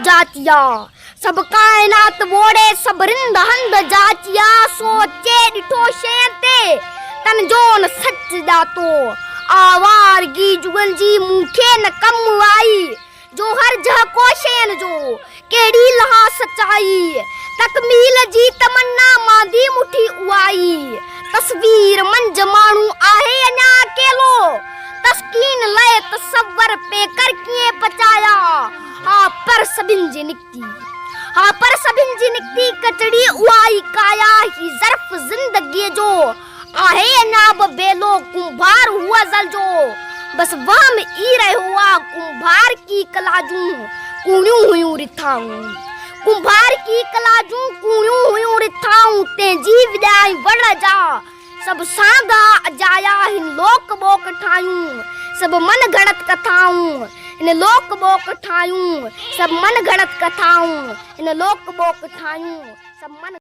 जाचिया सब कायनात बोड़े सब रिंद हंद जाचिया सोचे डिठो शेते तन जोन सच जातो आवारगी जुगल जी मुखे न कम आई जो हर जह कोशेन जो केड़ी लहा सच्चाई तकमील जी तमन्ना मादी मुठी उआई तस्वीर मंज मानू आहे अञा अकेलो तस्कीन लय तसव्वर पे कर किए पचाया हाँ पर सभिन जी निकती कचड़ी उआई काया ही ज़र्फ जिंदगी जो आहे अञा बेलो कुंभार हुआ जल जो बस वहम ई रहे हुआ कुंभार की कलाजू कुणियों हुयूं रिथाऊं कुंभार की कलाजू कुणियों हुयूं रिथाऊं ते जी विदाई वड़ जा सब सांदा अजाया हिन लोक बोक ठायूं सब मन घड़त कथाऊं इन लोक बोक ठायूं सब मन घड़त कथाऊं इन लोक बोक ठायूं सब मन